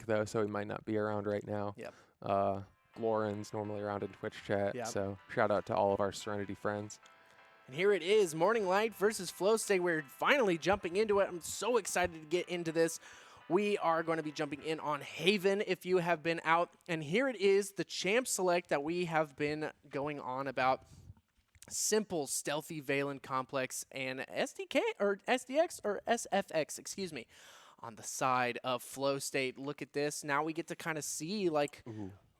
though, so he might not be around right now. Yep. Lauren's normally around in Twitch chat, Yep. so shout out to all of our Serenity friends. And here it is, Morning Light versus Flow State. We're finally jumping into it. I'm so excited to get into this. We are going to be jumping in on Haven if you have been out. And here it is, the champ select that we have been going on about. Simple, stealthy Valen complex and SDK or SDX or SFX, excuse me, on the side of Flow State. Look at this. Now we get to kind of see like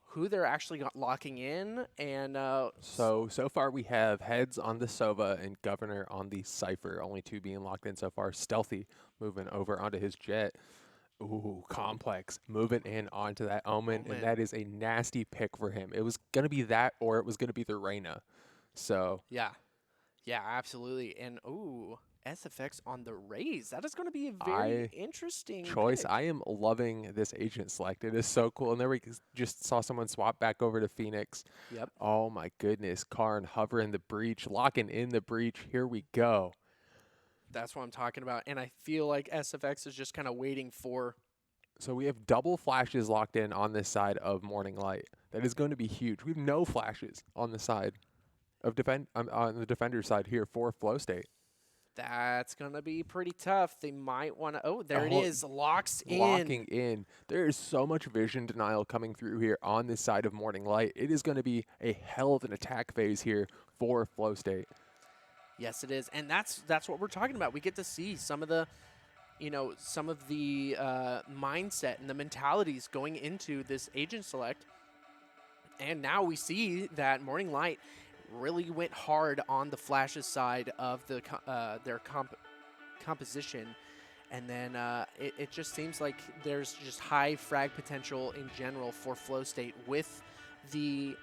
who they're actually locking in. And so far we have Heads on the Sova and Governor on the Cypher. Only 2 being locked in so far. Stealthy moving over onto his Jet. Ooh, Complex moving in onto that Omen, and that is a nasty pick for him. It was going to be that, or it was going to be the Reyna. So yeah, absolutely. And ooh, SFX on the Raze. That is going to be a very interesting choice. pick. I am loving this agent select. It is so cool. And there we just saw someone swap back over to Phoenix. Yep. Oh my goodness, Karn hovering the breach, locking in the breach. Here we go. That's what I'm talking about. And I feel like SFX is just kind of waiting for. So we have double flashes locked in on this side of Morning Light. That is going to be huge. We have no flashes on the side of on the defender side here for Flow State. That's going to be pretty tough. They might want to. Oh, there it is. Locking in. There is so much vision denial coming through here on this side of Morning Light. It is going to be a hell of an attack phase here for Flow State. Yes, it is. And that's what we're talking about. We get to see some of the, mindset and the mentalities going into this agent select. And now we see that Morning Light really went hard on the Flash's side of the their composition. And then it just seems like there's just high frag potential in general for Flow State with the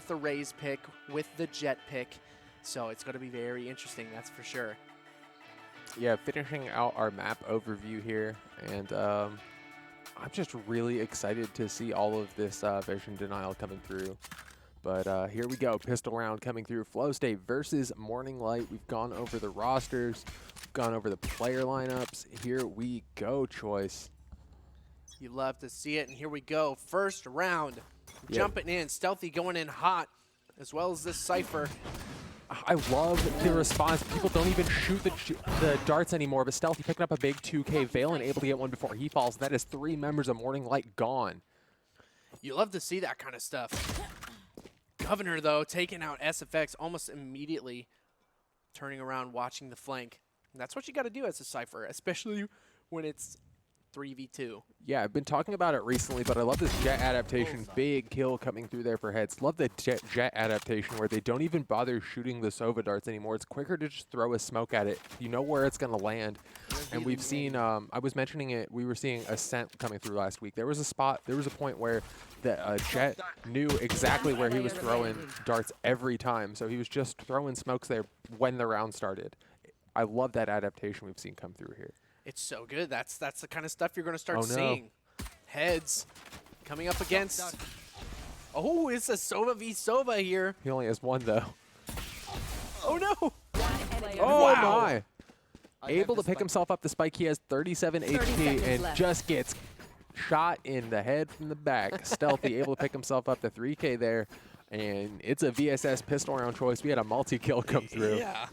Raze pick, with the Jet pick. So it's going to be very interesting, that's for sure. Yeah, finishing out our map overview here, and I'm just really excited to see all of this vision denial coming through. But here we go, pistol round coming through. Flow State versus Morning Light. We've gone over the rosters, we've gone over the player lineups. Here we go, Choice. You love to see it, and here we go. First round, jumping in, Stealthy going in hot, as well as this Cypher. I love the response. People don't even shoot the darts anymore, but Stealthy picking up a big 2K. Valen able to get one before he falls. That is 3 members of Morning Light gone. You love to see that kind of stuff. Governor, though, taking out SFX almost immediately, turning around, watching the flank. And that's what you got to do as a Cypher, especially when it's 3v2. Yeah, I've been talking about it recently, but I love this Jet adaptation. Big kill coming through there for Heads. Love the Jet adaptation where they don't even bother shooting the Sova darts anymore. It's quicker to just throw a smoke at it. You know where it's going to land. And we've seen, I was mentioning it, we were seeing Ascent coming through last week. There was a point where the Jet knew exactly where he was throwing darts every time. So he was just throwing smokes there when the round started. I love that adaptation we've seen come through here. It's so good. That's the kind of stuff you're going to start seeing. Heads coming up against. Oh, it's a Sova v Sova here. He only has 1 though. Oh no! Oh wow. My! Able to pick himself up the spike. He has 37 HP and just gets shot in the head from the back. Stealthy able to pick himself up to 3K there, and it's a VSS pistol round Choice. We had a multi-kill come through. Yeah.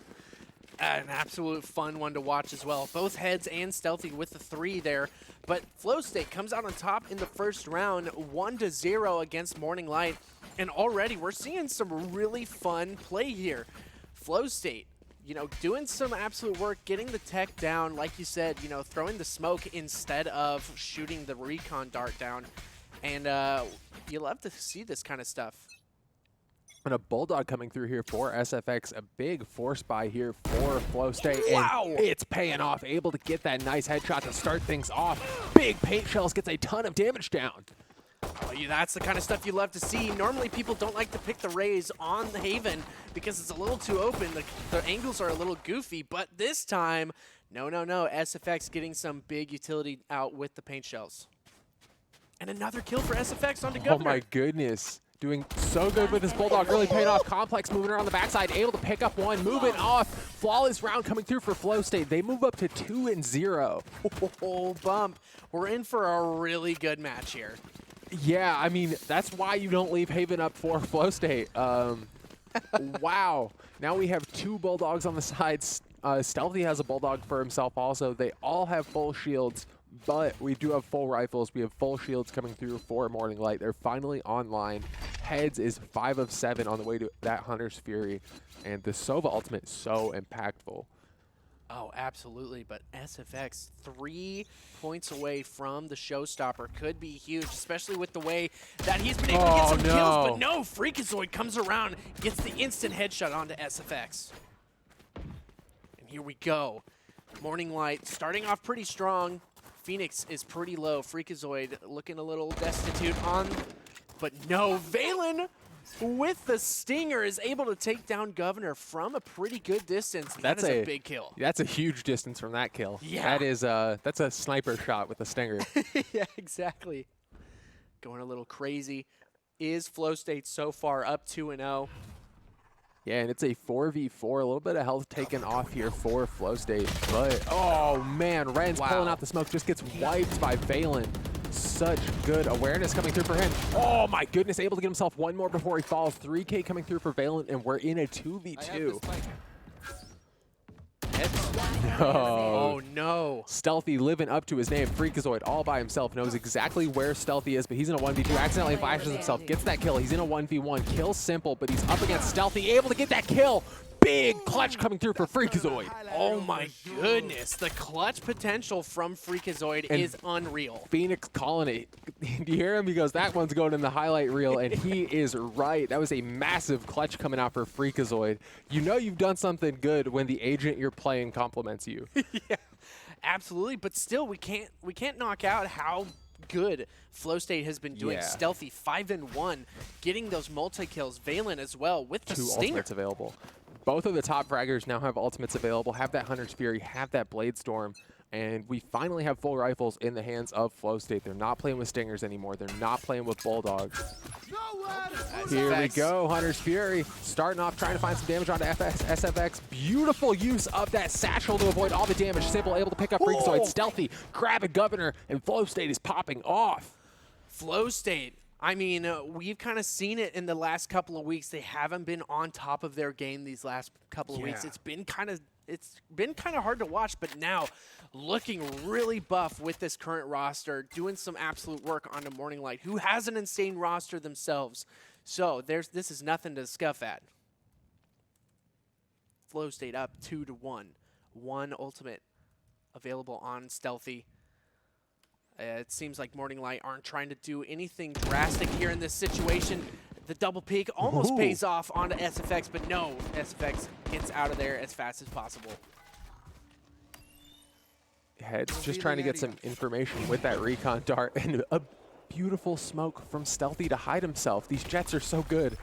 An absolute fun one to watch as well. Both Heads and Stealthy with the 3 there. But Flow State comes out on top in the first round, 1-0 against Morning Light. And already we're seeing some really fun play here. Flow State, doing some absolute work, getting the tech down, like you said, throwing the smoke instead of shooting the recon dart down. And you love to see this kind of stuff. And a Bulldog coming through here for SFX. A big force buy here for Flow State. Wow! And it's paying off. Able to get that nice headshot to start things off. Big paint shells, gets a ton of damage down. Oh, yeah, that's the kind of stuff you love to see. Normally people don't like to pick the Raze on the Haven because it's a little too open. The angles are a little goofy, but this time, no. SFX getting some big utility out with the paint shells. And another kill for SFX onto Governor. Oh my goodness. Doing so good with his Bulldog, really paying off. Complex moving around the backside, able to pick up one, moving off. Flawless round coming through for Flow State. They move up to 2-0. Oh, bump. We're in for a really good match here. Yeah, I mean, that's why you don't leave Haven up for Flow State. Wow. Now we have 2 Bulldogs on the sides. Stealthy has a Bulldog for himself also. They all have full shields, but we do have full rifles. We have full shields coming through for Morning Light. They're finally online. Heads is 5 of 7 on the way to that Hunter's Fury. And the Sova ultimate is so impactful. Oh, absolutely. But SFX 3 points away from the showstopper could be huge, especially with the way that he's been able to get some kills. But no, Freakazoid comes around, gets the instant headshot onto SFX. And here we go. Morning Light starting off pretty strong. Phoenix is pretty low. Freakazoid looking a little destitute on, but no, Valen with the stinger is able to take down Governor from a pretty good distance. That's a big kill. That's a huge distance from that kill. Yeah. That is that's a sniper shot with a stinger. Yeah, exactly. Going a little crazy. Is Flow State so far up 2-0? Yeah, and it's a 4v4. A little bit of health taken off here for Flow State. But, oh, man, Ren's pulling out the smoke. Just gets wiped by Valen. Such good awareness coming through for him. Oh, my goodness. Able to get himself one more before he falls. 3K coming through for Valen, and we're in a 2v2. No. Oh, no. Stealthy living up to his name. Freakazoid all by himself. Knows exactly where Stealthy is, but he's in a 1v2. Accidentally flashes himself. Gets that kill. He's in a 1v1. Kill simple, but he's up against Stealthy. Able to get that kill. Big clutch coming through for Freakazoid. Oh my goodness. The clutch potential from Freakazoid is unreal. Phoenix calling it. Do you hear him? He goes, that one's going in the highlight reel, and he is right. That was a massive clutch coming out for Freakazoid. You know you've done something good when the agent you're playing compliments you. Yeah, absolutely. But still, we can't knock out how good Flow State has been doing. Yeah. Stealthy 5-1, getting those multi-kills. Valen as well with the 2 stinger. ultimates available. Both of the top fraggers now have ultimates available, have that Hunter's Fury, have that Blade Storm, and we finally have full rifles in the hands of Flow State. They're not playing with Stingers anymore. They're not playing with Bulldogs. Here we go, Hunter's Fury. Starting off, trying to find some damage onto SFX. Beautiful use of that satchel to avoid all the damage. Simple, able to pick up Freakazoid. Stealthy, grab a Governor, and Flow State is popping off. Flow State. I mean, we've kind of seen it in the last couple of weeks. They haven't been on top of their game these last couple of weeks. It's been kind of hard to watch, but now looking really buff with this current roster, doing some absolute work on the Morning Light, who has an insane roster themselves. So this is nothing to scuff at. Flow State up 2-1. 1 ultimate available on Stealthy. It seems like Morning Light aren't trying to do anything drastic here in this situation. The double peek almost pays off onto SFX, but no, SFX gets out of there as fast as possible. Heads just trying to get some information with that recon dart, and a beautiful smoke from Stealthy to hide himself. These jets are so good.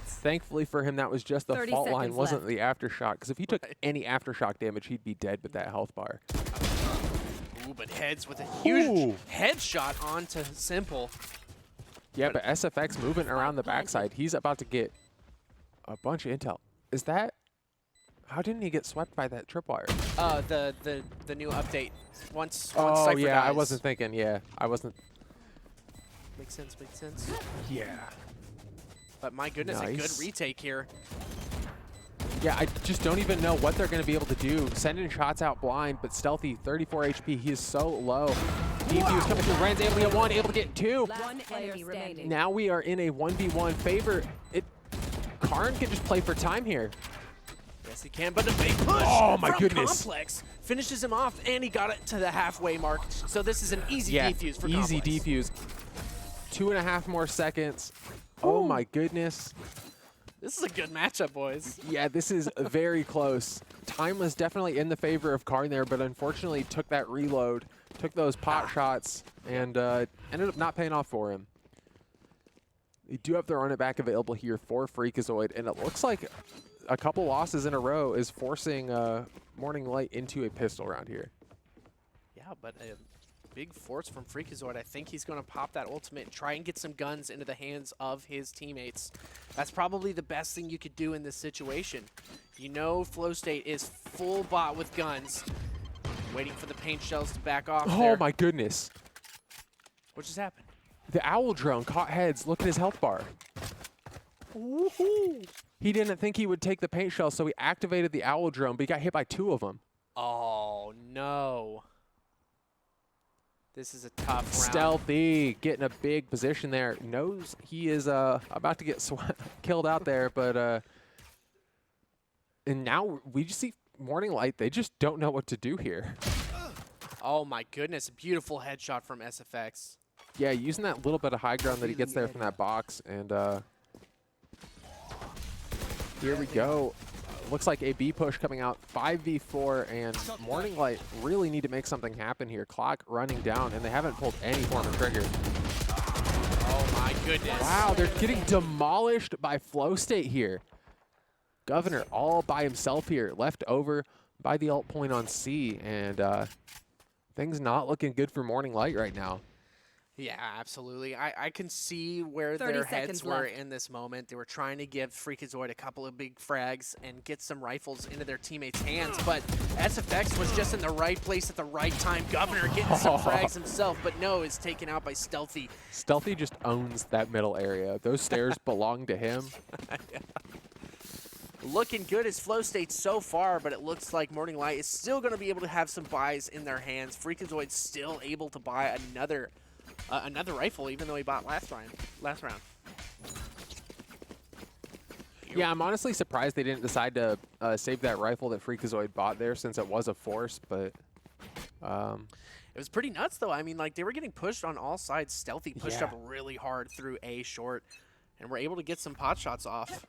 Thankfully for him, that was just the fault line, wasn't the aftershock, because if he took any aftershock damage, he'd be dead with that health bar. Ooh, but Heads with a huge headshot onto Simple. Yeah, but SFX moving around the backside. He's about to get a bunch of intel. Is that... How didn't he get swept by that tripwire? The new update. Once yeah, Cypher dies. I wasn't thinking. Yeah, I wasn't... Makes sense, makes sense. Yeah. But my goodness, a good retake here. Yeah, I just don't even know what they're going to be able to do. Sending shots out blind, but Stealthy, 34 HP. He is so low. Defuse coming through. Ren's able to get 1, able to get 2. One enemy remaining. Now we are in a 1v1 favor. Karn can just play for time here. Yes, he can, but a big push Oh my from goodness. Complex finishes him off, and he got it to the halfway mark. So this is an easy defuse for easy Complex. defuse. 2.5 more seconds. Oh my goodness. This is a good matchup, boys. Yeah, this is very close. Time was definitely in the favor of Karn there, but unfortunately took that reload, took those pot shots, and ended up not paying off for him. They do have their run it back available here for Freakazoid, and it looks like a couple losses in a row is forcing Morning Light into a pistol round here. Yeah, but Big force from Freakazoid. I think he's going to pop that ultimate and try and get some guns into the hands of his teammates. That's probably the best thing you could do in this situation. You know Flow State is full bot with guns. Waiting for the paint shells to back off there. Oh my goodness. What just happened? The owl drone caught heads. Look at his health bar. Woohoo! He didn't think he would take the paint shell, so he activated the owl drone, but he got hit by 2 of them. Oh, no. This is a tough round. Stealthy getting a big position there. Knows he is about to get killed out there, but and now we just see Morning Light. They just don't know what to do here. Oh my goodness, beautiful headshot from SFX. Yeah, using that little bit of high ground that he gets there from that box, and here we go. Looks like a B push coming out, 5v4, and Morning Light really need to make something happen here. Clock running down, and they haven't pulled any form of trigger. Oh my goodness. Wow, they're getting demolished by Flow State here. Governor all by himself here, left over by the ult point on C, and things not looking good for Morning Light right now. Yeah, absolutely. I can see where 30 their heads seconds were left. in this moment. They were trying to give Freakazoid a couple of big frags and get some rifles into their teammates' hands, but SFX was just in the right place at the right time. Governor getting some frags himself, but no, is taken out by Stealthy. Stealthy just owns that middle area. Those stairs belong to him. Yeah. Looking good as Flow State so far, but it looks like Morning Light is still going to be able to have some buys in their hands. Freakazoid still able to buy another rifle, even though he bought last round. Yeah, I'm honestly surprised they didn't decide to save that rifle that Freakazoid bought there, since it was a force, but it was pretty nuts, though. I mean, like, they were getting pushed on all sides. Stealthy pushed Yeah. up really hard through A short, and were able to get some pot shots off.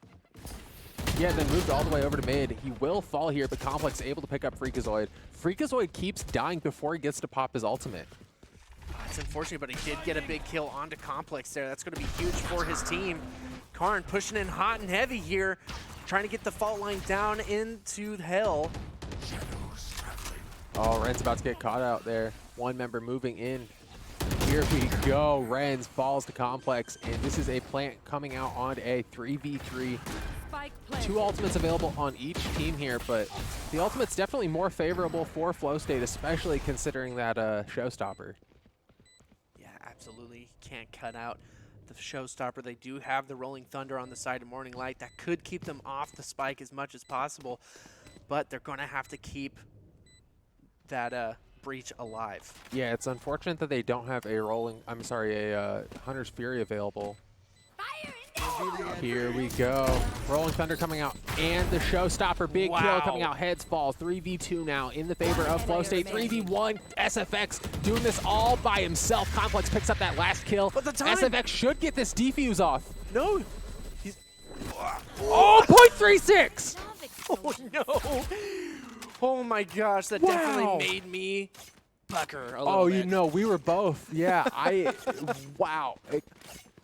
yeah, then moved all the way over to mid. He will fall here, but Complex able to pick up Freakazoid. Freakazoid keeps dying before he gets to pop his ultimate. It's unfortunate, but he did get a big kill onto Complex there. That's going to be huge for his team. Karn pushing in hot and heavy here, trying to get the fault line down into hell. Oh, Ren's about to get caught out there. One member moving in. Here we go. Ren's falls to Complex, and this is a plant coming out on a 3v3. Spike play. 2 ultimates available on each team here, but the ultimate's definitely more favorable for Flow State, especially considering that showstopper. Yeah, absolutely. Can't cut out the showstopper. They do have the Rolling Thunder on the side of Morning Light. That could keep them off the spike as much as possible, but they're going to have to keep that breach alive. Yeah, it's unfortunate that they don't have a Hunter's Fury available. Here we go. Rolling Thunder coming out, and the showstopper, big kill coming out. Heads fall, 3v2 now in the favor of Flow State. 3v1, SFX doing this all by himself. Complex picks up that last kill. But the time. SFX should get this defuse off. No. Oh, 0.36! Oh, no. Oh, my gosh. That Wow. definitely made me pucker a little Oh, bit. you know, we were both. Yeah, wow.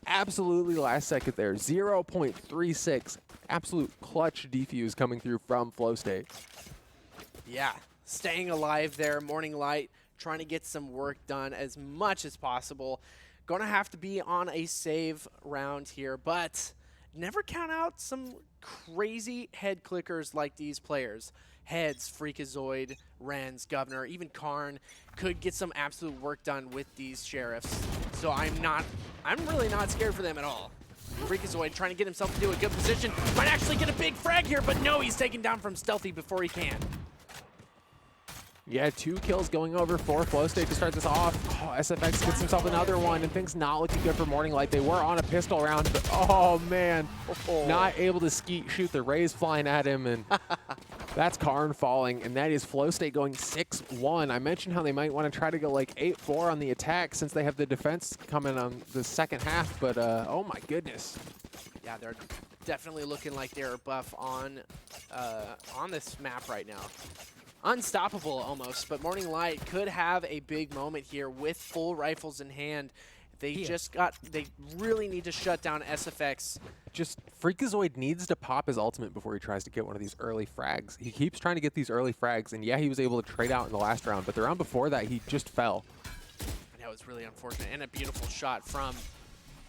Absolutely last second there. 0.36. Absolute clutch defuse coming through from Flow State. Yeah, staying alive there. Morning Light trying to get some work done as much as possible. Going to have to be on a save round here, but never count out some crazy head clickers like these players. Heads, Freakazoid, Renz, Governor, even Karn could get some absolute work done with these sheriffs. So I'm really not scared for them at all. Freakazoid trying to get himself into a good position. Might actually get a big frag here, but no, he's taken down from Stealthy before he can. Yeah, 2 kills going over for Flow State to start this off. Oh, SFX gets himself another one, and things not looking good for Morning Light. They were on a pistol round, but oh man, not able to shoot the rays flying at him, and that's Karn falling, and that is Flow State going 6-1. I mentioned how they might want to try to go like 8-4 on the attack since they have the defense coming on the second half, but oh my goodness. Yeah, they're definitely looking like they're buff on this map right now. Unstoppable almost, but Morning Light could have a big moment here with full rifles in hand. They really need to shut down SFX. Just Freakazoid needs to pop his ultimate before he tries to get one of these early frags. He keeps trying to get these early frags, and yeah, he was able to trade out in the last round, but the round before that, he just fell. was really unfortunate, and a beautiful shot from,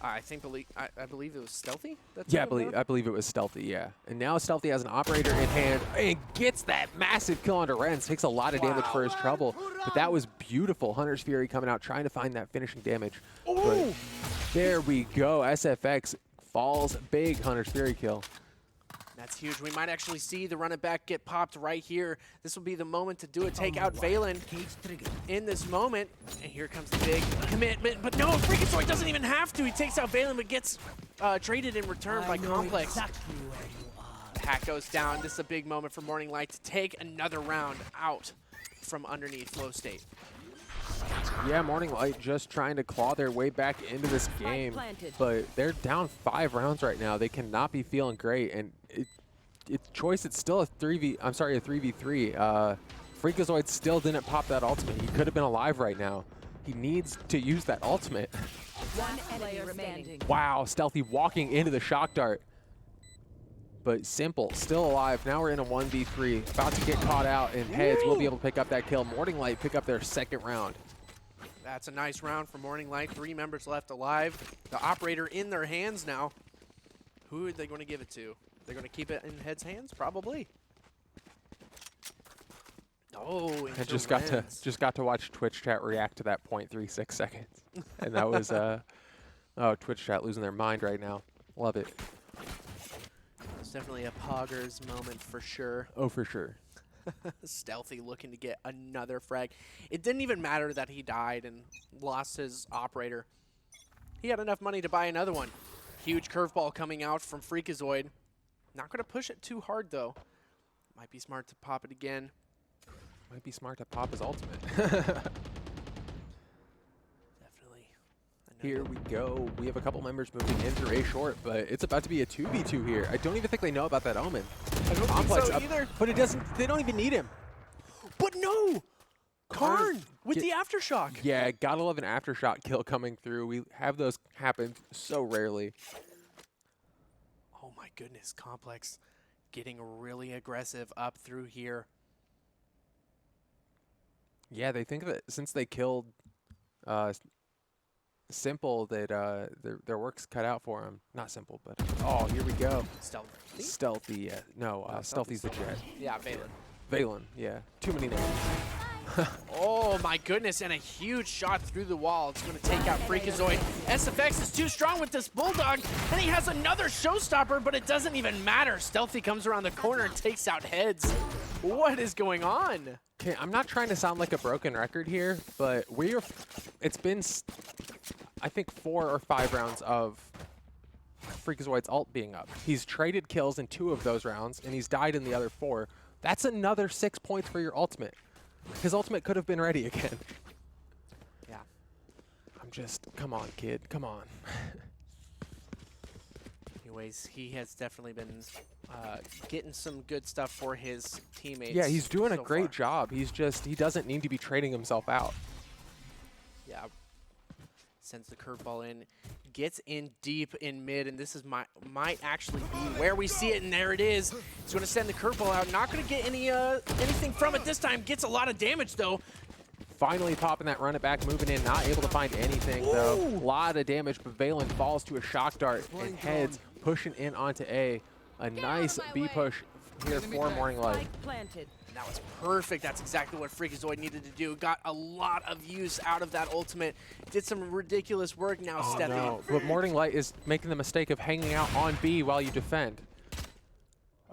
I believe it was Stealthy? Yeah, I believe it was Stealthy, yeah. And now Stealthy has an operator in hand and gets that massive kill onto Renz. Takes a lot of damage for his trouble, but that was beautiful. Hunter's Fury coming out, trying to find that finishing damage. But there we go. SFX falls, big Hunter's Fury kill. That's huge. We might actually see the run it back get popped right here. This will be the moment to do it. Take out Valen in this moment. And here comes the big commitment. But no, Freakazoid doesn't even have to. He takes out Valen, but gets traded in return by Complex. Exactly where you are. The hack goes down. This is a big moment for Morning Light to take another round out from underneath Flow State. Yeah, Morning Light just trying to claw their way back into this game, but they're down 5 rounds right now. They cannot be feeling great, and it's choice. It's still a 3v3. Freakazoid still didn't pop that ultimate. He could have been alive right now. He needs to use that ultimate. One enemy remaining. Wow, Stealthy walking into the shock dart. But Simple still alive. Now we're in a 1v3. About to get caught out, and Heads will be able to pick up that kill. Morning Light pick up their second round. That's a nice round for Morning Light. 3 members left alive. The operator in their hands now. Who are they going to give it to? They're going to keep it in Head's hands? Probably. Oh, I just got to watch Twitch chat react to that 0.36 seconds. And that was oh, Twitch chat losing their mind right now. Love it. It's definitely a Poggers moment for sure. Oh, for sure. Stealthy looking to get another frag. It didn't even matter that he died and lost his operator. He had enough money to buy another one. Huge curveball coming out from Freakazoid. Not going to push it too hard, though. Might be smart to pop it again. Might be smart to pop his ultimate. Definitely. Here we go. We have a couple members moving into A short, but it's about to be a 2v2 here. I don't even think they know about that Omen. I don't Complex think so up, either. but it doesn't. They don't even need him. But no! Karn with Get- the Aftershock. Yeah, gotta love an aftershock kill coming through. We have those happen so rarely. Oh my goodness, Complex getting really aggressive up through here. Yeah, they think that since they killed Simple, that their work's cut out for him. Not Simple, but oh, here we go. Stealthy? Stealthy, yeah. No, Stealthy's the Jet. Yeah, Valen. Valen, yeah. Too many names. Oh my goodness, and a huge shot through the wall. It's going to take out Freakazoid. SFX is too strong with this Bulldog, and he has another showstopper, but it doesn't even matter. Stealthy comes around the corner and takes out Heads. What is going on? Okay, I'm not trying to sound like a broken record here, but it's been, I think, 4 or 5 rounds of Freakazoid's ult being up. He's traded kills in 2 of those rounds, and he's died in the other 4. That's another 6 points for your ultimate. His ultimate could have been ready again. Yeah. Come on, kid, come on. Anyways, he has definitely been getting some good stuff for his teammates. Yeah, he's doing a so great far. job. He doesn't need to be trading himself out. Yeah. Sends the curveball in, gets in deep in mid, and this is might actually be where we see it, and there it is. It's going to send the curveball out. Not going to get anything from it this time. Gets a lot of damage, though. Finally popping that run it back, moving in, not able to find anything, though. A lot of damage, but Valen falls to a shock dart, and Heads pushing in onto A. A nice B push here for Morning Light. Planted. And that was perfect. That's exactly what Freakazoid needed to do. Got a lot of use out of that ultimate. Did some ridiculous work now stepping in. But Morning Light is making the mistake of hanging out on B while you defend.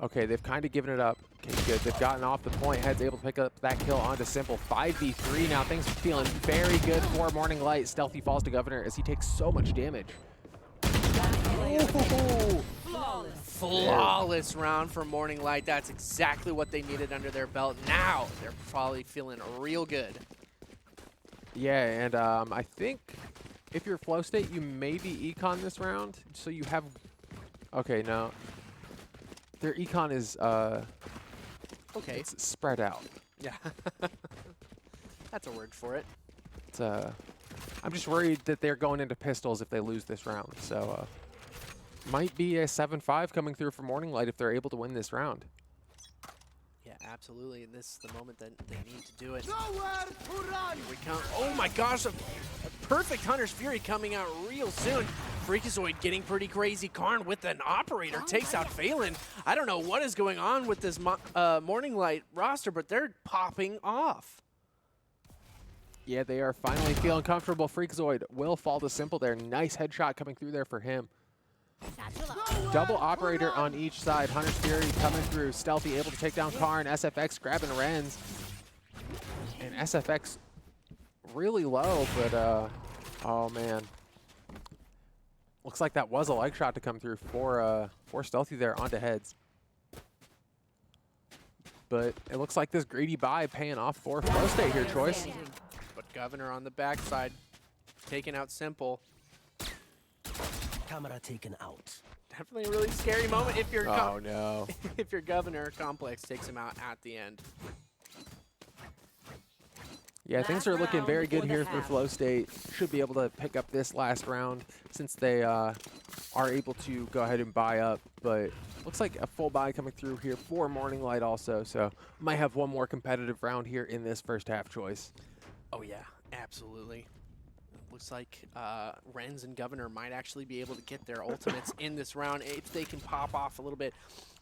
Okay, they've kind of given it up. Okay, good. They've gotten off the point. Heads able to pick up that kill onto Simple. 5v3 now. Things are feeling very good for Morning Light. Stealthy falls to Governor as he takes so much damage. Ooh. Flawless round for Morning Light. That's exactly what they needed under their belt. Now they're probably feeling real good. Yeah, and I think if you're Flow State, you may be econ this round. So you have... Okay, no. Their econ is... Okay. It's spread out. Yeah. That's a word for it. It's I'm just worried that they're going into pistols if they lose this round. So might be a 7-5 coming through for Morning Light if they're able to win this round. Yeah, absolutely. And this is the moment that they need to do it. Nowhere to run. Here we come. Oh my gosh, a perfect Hunter's Fury coming out real soon. Freakazoid getting pretty crazy. Karn with an operator takes out Phelan. I don't know what is going on with this Morning Light roster, but they're popping off. Yeah, they are finally feeling comfortable. Freakazoid will fall to simple there. Nice headshot coming through there for him. Double operator on each side. Hunter's Fury coming through. Stealthy able to take down Karn. SFX grabbing Renz. And SFX really low, but oh man. Looks like that was a leg shot to come through for Stealthy there onto heads. But it looks like this greedy buy paying off for Flow State here, Choice. But Governor on the backside, taking out Simple. Camera taken out. Definitely a really scary moment if your no. if your Governor complex takes him out at the end. Yeah, things are looking very good here for Flow State. Should be able to pick up this last round since they are able to go ahead and buy up. But looks like a full buy coming through here for Morning Light also. So might have one more competitive round here in this first half, Choice. Oh yeah, absolutely. Looks like Renz and Governor might actually be able to get their ultimates in this round if they can pop off a little bit.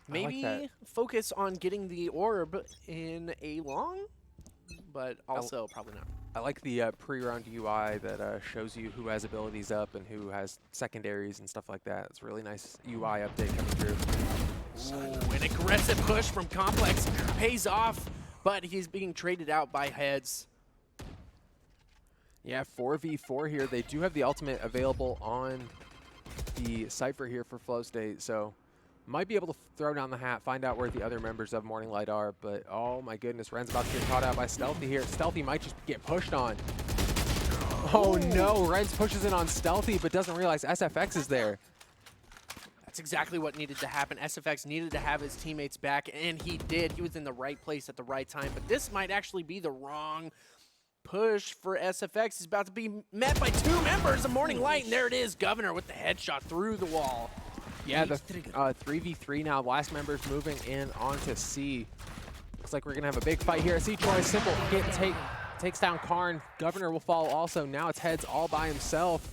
Maybe focus on getting the orb in a long, but also probably not. I like the pre-round UI that shows you who has abilities up and who has secondaries and stuff like that. It's a really nice UI update coming through. Ooh, an aggressive push from Complex pays off, but he's being traded out by Heads. Yeah, 4v4 here. They do have the ultimate available on the Cypher here for Flow State, so might be able to throw down the hat, find out where the other members of Morning Light are, but oh my goodness, Ren's about to get caught out by Stealthy here. Stealthy might just get pushed on. Oh no, Ren's pushes in on Stealthy, but doesn't realize SFX is there. That's exactly what needed to happen. SFX needed to have his teammates back, and he did. He was in the right place at the right time, but this might actually be the wrong push for SFX. He's about to be met by two members of Morning Light, and there it is, Governor with the headshot through the wall. Yeah, the 3v3 now. Last member's moving in onto C. Looks like we're going to have a big fight here. C Choice, Simple takes down Karn. Governor will fall also. Now it's Heads all by himself.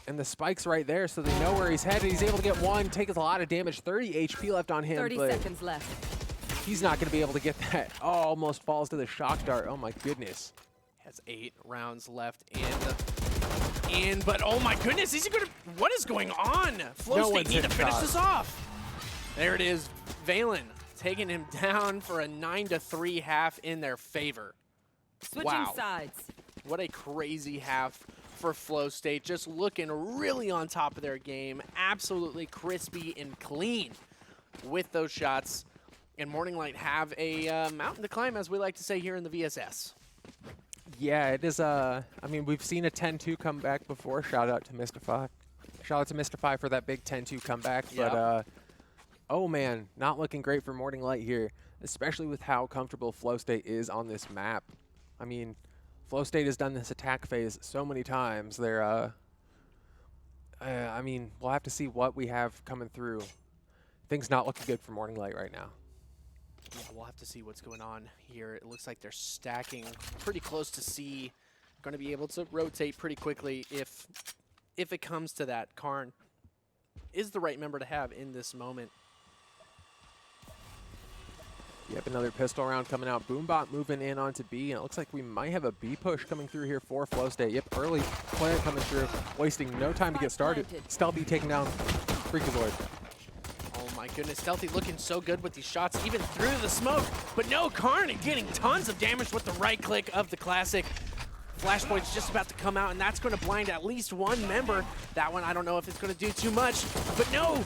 And the spike's right there, so they know where he's headed. He's able to get one, takes a lot of damage. 30 HP left on him. 30 seconds left. He's not going to be able to get that. Oh, almost falls to the shock dart. Oh my goodness. Has 8 rounds left but oh my goodness, is he gonna, what is going on? Flow State need to finish this off. There it is, Valen taking him down for a 9-3 half in their favor. Switching sides. What a crazy half for Flow State, just looking really on top of their game, absolutely crispy and clean with those shots. And Morning Light have a mountain to climb, as we like to say here in the VSS. Yeah, it is. I mean, we've seen a 10-2 comeback before. Shout out to Mystify. Shout out to Mystify for that big 10-2 comeback. Yep. But, oh man, not looking great for Morning Light here, especially with how comfortable Flow State is on this map. I mean, Flow State has done this attack phase so many times. They're, I mean, we'll have to see what we have coming through. Things not looking good for Morning Light right now. Yeah, we'll have to see what's going on here. It looks like they're stacking pretty close to C. Going to be able to rotate pretty quickly if it comes to that. Karn is the right member to have in this moment. Yep, another pistol round coming out. Boombot moving in onto B, and it looks like we might have a B push coming through here for Flow State. Yep, early player coming through, wasting no time to get started. Stealthy taking down Freakazoid. My goodness, Stealthy looking so good with these shots, even through the smoke. But no, Karn getting tons of damage with the right click of the classic. Flashpoint's just about to come out, and that's going to blind at least one member. That one, I don't know if it's going to do too much, but no.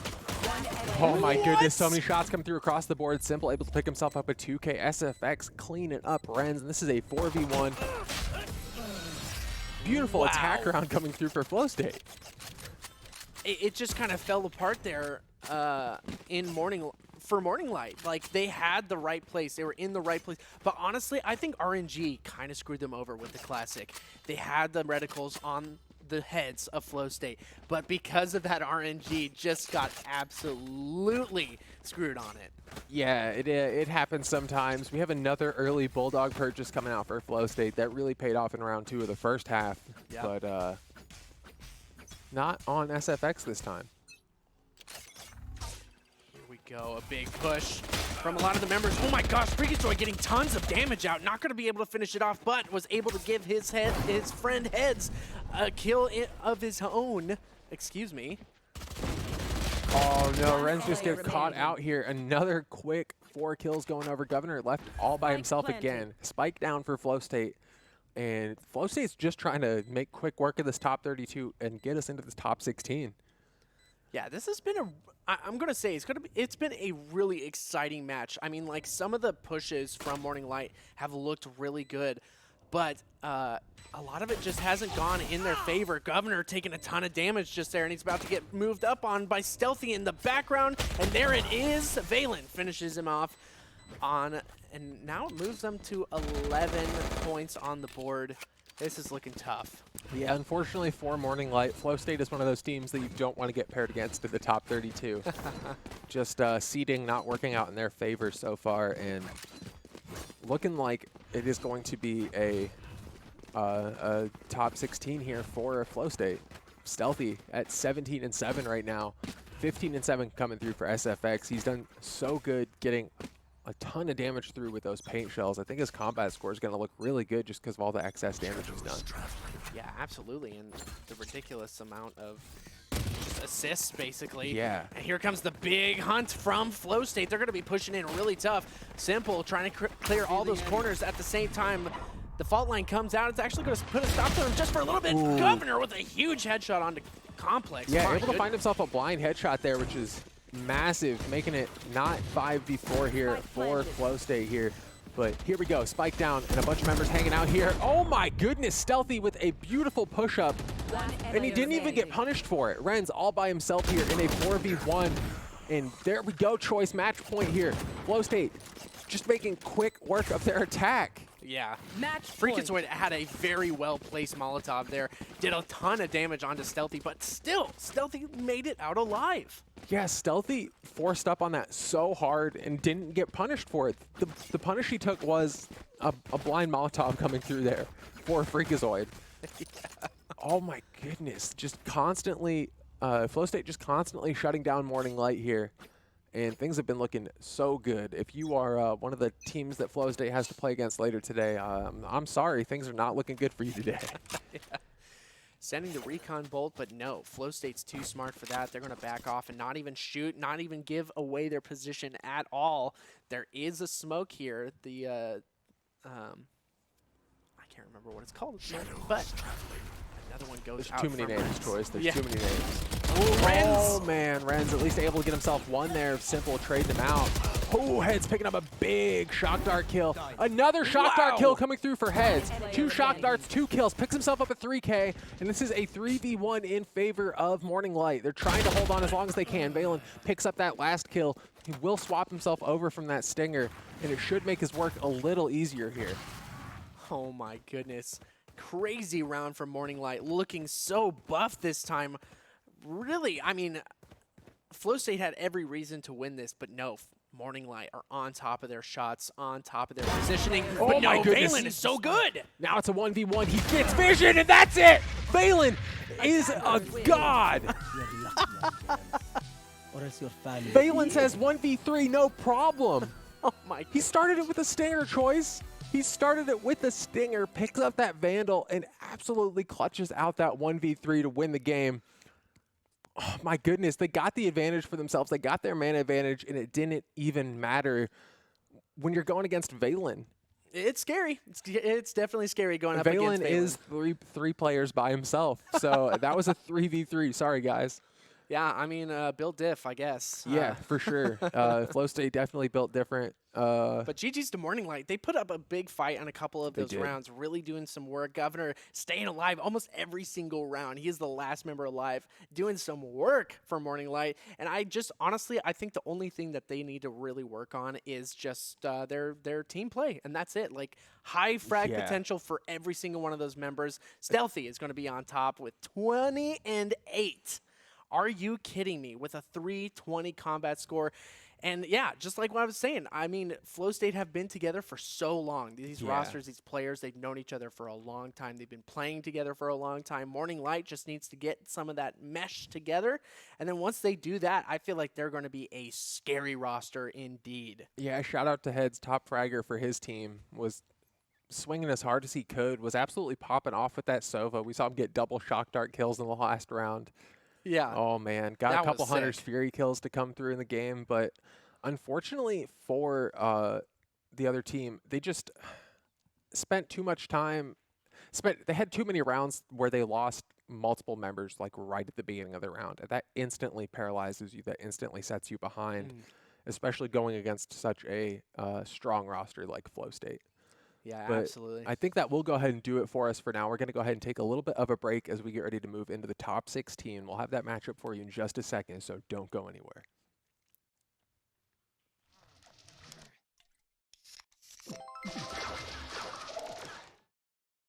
Oh my goodness, so many shots come through across the board. Simple able to pick himself up a 2K. SFX cleaning up Renz, and this is a 4v1. Beautiful attack round coming through for Flow State. It just kind of fell apart there. For Morning Light. Like, they had the right place. They were in the right place. But honestly, I think RNG kind of screwed them over with the classic. They had the reticles on the heads of Flow State, but because of that RNG, just got absolutely screwed on it. Yeah, it happens sometimes. We have another early Bulldog purchase coming out for Flow State that really paid off in round 2 of the first half, but not on SFX this time. Here we go, a big push from a lot of the members. Oh my gosh, Freakazoid getting tons of damage out. Not going to be able to finish it off, but was able to give his friend Heads a kill of his own. Excuse me. Oh no, Renz just gets caught out here. Another quick 4 kills going over Governor, left all by himself again. Spike down for Flow State. And Flow State's just trying to make quick work of this top 32 and get us into this top 16. Yeah, this has been I'm going to say it's been a really exciting match. I mean, like, some of the pushes from Morning Light have looked really good, but a lot of it just hasn't gone in their favor. Governor taking a ton of damage just there, and he's about to get moved up on by Stealthy in the background, and there it is. Valen finishes him off on, and now it moves them to 11 points on the board. This is looking tough. Yeah, unfortunately for Morning Light, Flow State is one of those teams that you don't want to get paired against in the top 32. Just seeding not working out in their favor so far, and looking like it is going to be a top 16 here for Flow State. Stealthy at 17-7 right now, 15-7 coming through for SFX. He's done so good getting a ton of damage through with those paint shells. I think his combat score is going to look really good just because of all the excess damage he's done. Yeah, absolutely, and the ridiculous amount of just assists, basically. Yeah. And here comes the big hunt from Flow State. They're going to be pushing in really tough. Simple, trying to clear all those corners at the same time. The fault line comes out. It's actually going to put a stop to him just for a little bit. Ooh. Governor with a huge headshot onto Complex. Yeah, able to find himself a blind headshot there, which is massive, making it not 5v4 here for Flow State here. But here we go, Spike down, and a bunch of members hanging out here. Oh my goodness, Stealthy with a beautiful push-up, and he didn't even get punished for it. Renz all by himself here in a 4v1, and there we go, choice match point here. Flow State just making quick work of their attack. Yeah, Freakazoid had a very well-placed Molotov there. Did a ton of damage onto Stealthy, but still, Stealthy made it out alive. Yeah, Stealthy forced up on that so hard and didn't get punished for it. The punish he took was a blind Molotov coming through there for Freakazoid. Yeah. Oh my goodness, just constantly, Flow State just constantly shutting down Morning Light here. And things have been looking so good. If you are one of the teams that Flow State has to play against later today, I'm sorry, things are not looking good for you today. Yeah. Sending the recon bolt, but no, Flow State's too smart for that. They're going to back off and not even shoot, not even give away their position at all. There is a smoke here. The I can't remember what it's called, but another one goes out. There's too many names, Choice. There's too many names. Renz. Oh man, Renz at least able to get himself one there. Simple trading him out. Oh, Heads picking up a big shock dart kill. Another shock dart kill coming through for Heads. 2 shock darts, 2 kills. Picks himself up at 3K, and this is a 3v1 in favor of Morning Light. They're trying to hold on as long as they can. Valen picks up that last kill. He will swap himself over from that stinger, and it should make his work a little easier here. Oh my goodness. Crazy round from Morning Light, looking so buff this time. Really, I mean, Flow State had every reason to win this, but no, Morning Light are on top of their shots, on top of their positioning. Oh but my no, goodness. Valen is so good. Now it's a 1v1. He gets vision, and that's it. Valen is a god. Valen says 1v3, no problem. Oh my God. He started it with a stinger, Choice. He started it with a stinger, picks up that Vandal, and absolutely clutches out that 1v3 to win the game. Oh my goodness, they got the advantage for themselves. They got their mana advantage, and it didn't even matter when you're going against Valen. It's scary. It's definitely scary going up against Valen. Valen is three players by himself, so that was a 3v3. Sorry, guys. Yeah, I mean, built diff, I guess. Yeah, for sure. Flow State definitely built different. But GG's to Morning Light. They put up a big fight on a couple of those rounds, really doing some work. Governor staying alive almost every single round. He is the last member alive, doing some work for Morning Light. And I just, honestly, I think the only thing that they need to really work on is just their team play. And that's it. Like, high frag potential for every single one of those members. Stealthy is going to be on top with 20-8. Are you kidding me? With a 320 combat score. And yeah, just like what I was saying, I mean, Flow State have been together for so long. These Yeah. rosters, these players, they've known each other for a long time. They've been playing together for a long time. Morning Light just needs to get some of that mesh together. And then once they do that, I feel like they're going to be a scary roster indeed. Yeah, shout out to Heads. Top fragger for his team was swinging as hard as he could, was absolutely popping off with that Sova. We saw him get double shock dart kills in the last round. Yeah. Oh, man. Got That a couple was Hunter's sick. Fury kills to come through in the game, but unfortunately for the other team, they just spent too much time. They had too many rounds where they lost multiple members like right at the beginning of the round. And that instantly paralyzes you. That instantly sets you behind, especially going against such a strong roster like Flow State. Yeah, But absolutely. I think that will go ahead and do it for us for now. We're going to go ahead and take a little bit of a break as we get ready to move into the top 16. We'll have that matchup for you in just a second, so don't go anywhere.